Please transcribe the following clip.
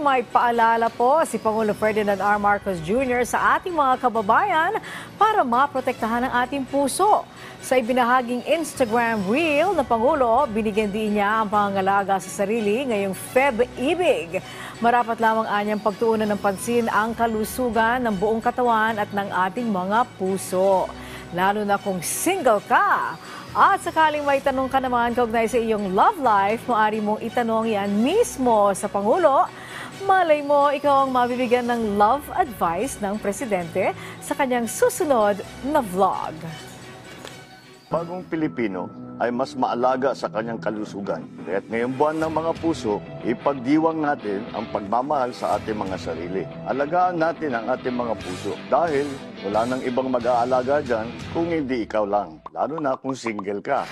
May paalala po si Pangulo Ferdinand R. Marcos Jr. sa ating mga kababayan para maprotektahan ang ating puso. Sa ibinahaging Instagram reel ng Pangulo, binigyan din niya ang pangangalaga sa sarili ngayong Feb-ibig. Marapat lamang anyang pagtuunan ng pansin ang kalusugan ng buong katawan at ng ating mga puso. Lalo na kung single ka. At sakaling may tanong ka naman kaugnay sa iyong love life, maaari mong itanong yan mismo sa Pangulo. Malay mo, ikaw ang mabibigyan ng love advice ng Presidente sa kanyang susunod na vlog. Bagong Pilipino ay mas maalaga sa kanyang kalusugan. Kaya't ngayong buwan ng mga puso, ipagdiwang natin ang pagmamahal sa ating mga sarili. Alagaan natin ang ating mga puso dahil wala nang ibang mag-aalaga dyan kung hindi ikaw lang, lalo na kung single ka.